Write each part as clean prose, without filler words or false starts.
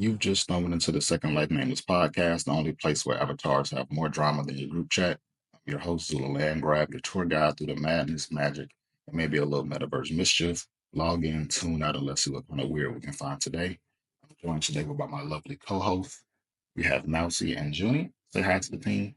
You've just stumbled into the second Life Nameless Podcast, the only place where avatars have more drama than your group chat. I'm your host, Zula Land Grab, your tour guide through the madness, magic, and maybe a little metaverse mischief. Log in, tune out, and let's see what kind of weird we can find today. I'm joined today by my lovely co hosts. We have Mousy and Junie. Say hi to the team.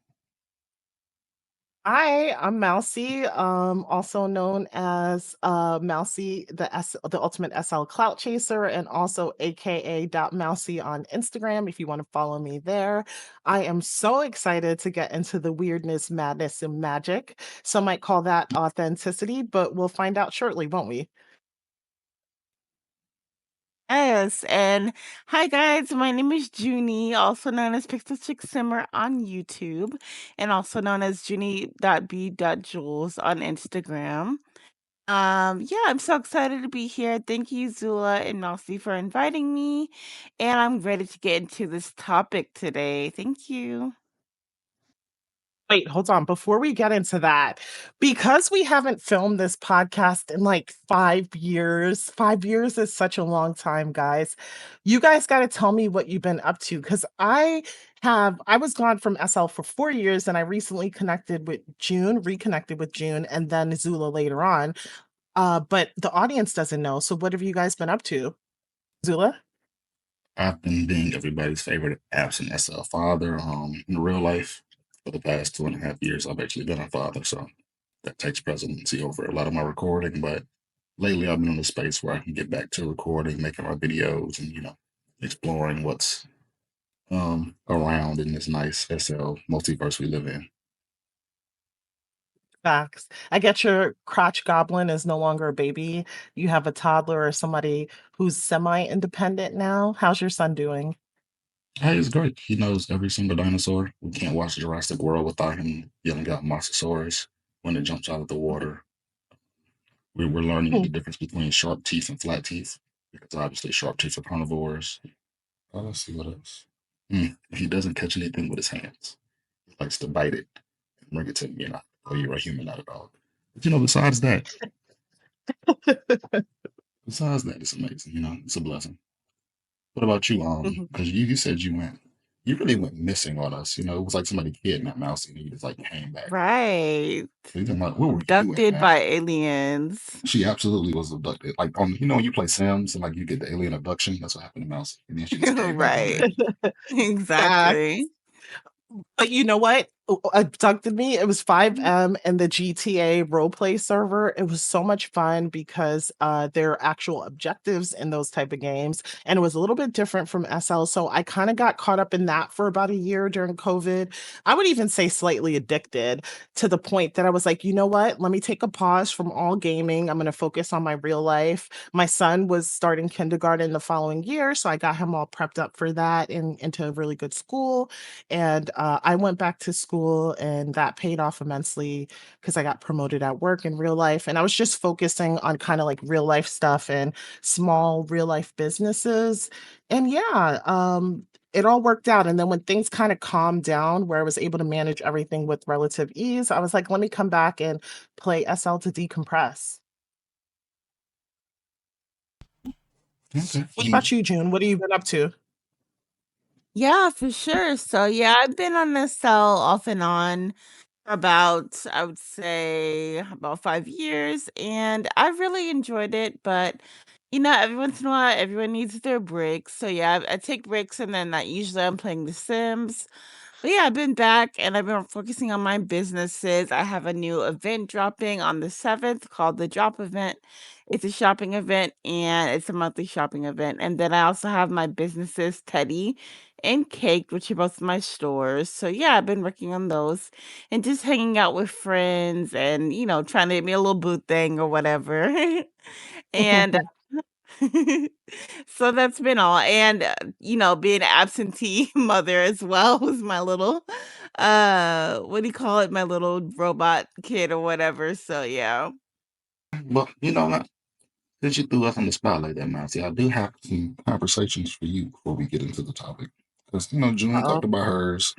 Hi, I'm Mousy, also known as Mousy, the ultimate SL clout chaser, and also AKA Mousy on Instagram. If you want to follow me there, I am so excited to get into the weirdness, madness, and magic. Some might call that authenticity, but we'll find out shortly, won't we? Yes, and hi guys, my name is Junie, also known as Pixel Chick Simmer on YouTube, and also known as Junie.b.jules on Instagram. Yeah, I'm so excited to be here. Thank you, Zula and Mousy, for inviting me, and I'm ready to get into this topic today. Thank you. Wait, hold on. Before we get into that, because we haven't filmed this podcast in like 5 years, 5 years is such a long time, guys. You guys got to tell me what you've been up to because I was gone from SL for 4 years and I recently reconnected with June, and then Zula later on. But the audience doesn't know. So, what have you guys been up to? Zula? I've been being everybody's favorite absent SL father in real life for the past 2.5 years. I've actually been a father, so that takes presidency over a lot of my recording. But lately, I've been in a space where I can get back to recording, making my videos, and exploring what's around in this nice SL multiverse we live in. Facts. I get your crotch goblin is no longer a baby. You have a toddler or somebody who's semi-independent now. How's your son doing? Hey, it's great. He knows every single dinosaur. We can't watch Jurassic World without him yelling out Mosasaurus when it jumps out of the water. We're learning the difference between sharp teeth and flat teeth because obviously sharp teeth are carnivores. Let's see what else. He doesn't catch anything with his hands. He likes to bite it and bring it to me, and oh, you're a human, not a dog. But besides that, it's amazing. It's a blessing. What about you? Because you said you really went missing on us. It was like somebody kidnapped Mousy and you just like came back. Right. So you're talking about, where were you at, Abducted man? by aliens. She absolutely was abducted. Like when you play Sims and like you get the alien abduction, that's what happened to Mousy, and then she just came back Right. again. Exactly. But you know what? Abducted me. It was 5M and the GTA roleplay server. It was so much fun because there are actual objectives in those type of games. And it was a little bit different from SL. So I kind of got caught up in that for about a year during COVID. I would even say slightly addicted to the point that I was like, you know what? Let me take a pause from all gaming. I'm going to focus on my real life. My son was starting kindergarten the following year. So I got him all prepped up for that and into a really good school. And I went back to school, and that paid off immensely because I got promoted at work in real life. And I was just focusing on kind of like real life stuff and small real life businesses. And yeah, it all worked out. And then when things kind of calmed down, where I was able to manage everything with relative ease, I was like, let me come back and play SL to decompress. Okay. What about you, June? What have you been up to? Yeah, for sure. So yeah, I've been on this cell off and on for about, I would say, about 5 years, and I really enjoyed it. But every once in a while, everyone needs their breaks. So yeah, I take breaks, and then usually I'm playing The Sims. But yeah, I've been back and I've been focusing on my businesses. I have a new event dropping on the 7th called the Drop Event. It's a shopping event and it's a monthly shopping event. And then I also have my businesses, Teddy and Cake, which are both my stores. So yeah, I've been working on those and just hanging out with friends and, trying to get me a little boot thing or whatever. And so that's been all, and, being an absentee mother as well was my little, what do you call it? My little robot kid or whatever, so yeah. Well, what? Since you threw us on the spot like that, Mousy, I do have some conversations for you before we get into the topic. Because June Uh-oh. talked about hers.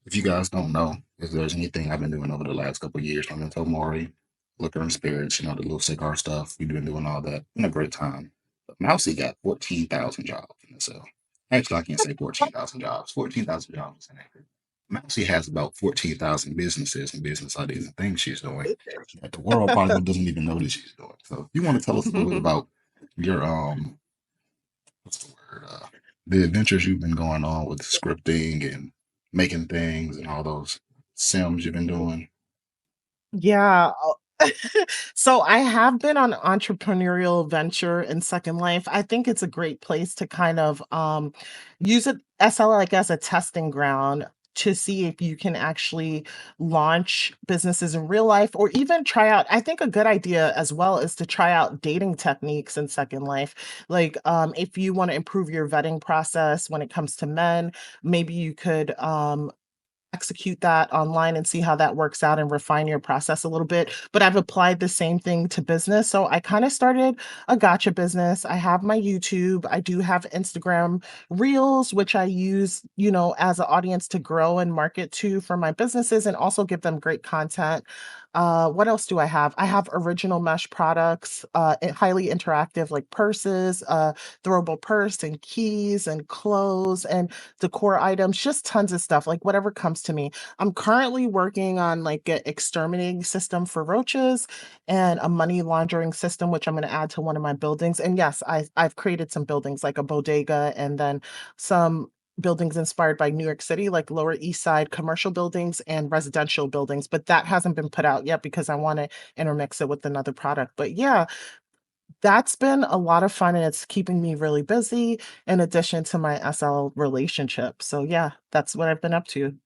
If you guys don't know, if there's anything I've been doing over the last couple of years, I'm into Maury, Liquor and Spirits, the little cigar stuff. We've been doing all that in a great time. But Mousy got 14,000 jobs in the cell. Actually, I can't say 14,000 jobs. 14,000 jobs is inaccurate. Mousy has about 14,000 businesses and business ideas and things she's doing that the world probably doesn't even know that she's doing. So, you want to tell us a little bit about your what's the word? The adventures you've been going on with scripting and making things and all those sims you've been doing. Yeah. So I have been on entrepreneurial venture in Second Life. I think it's a great place to kind of use it SL like as a testing ground to see if you can actually launch businesses in real life or even try out. I think a good idea as well is to try out dating techniques in Second Life. Like if you want to improve your vetting process when it comes to men, maybe you could execute that online and see how that works out and refine your process a little bit. But I've applied the same thing to business. So I kind of started a gotcha business. I have my YouTube. I do have Instagram Reels, which I use, as an audience to grow and market to for my businesses and also give them great content. What else do I have? I have original mesh products, highly interactive like purses, throwable purse and keys and clothes and decor items, just tons of stuff, like whatever comes to me. I'm currently working on like an exterminating system for roaches and a money laundering system, which I'm going to add to one of my buildings. And yes, I've created some buildings like a bodega and then some buildings inspired by New York City, like Lower East Side commercial buildings and residential buildings, but that hasn't been put out yet because I want to intermix it with another product. But yeah, that's been a lot of fun and it's keeping me really busy in addition to my SL relationship. So yeah, that's what I've been up to.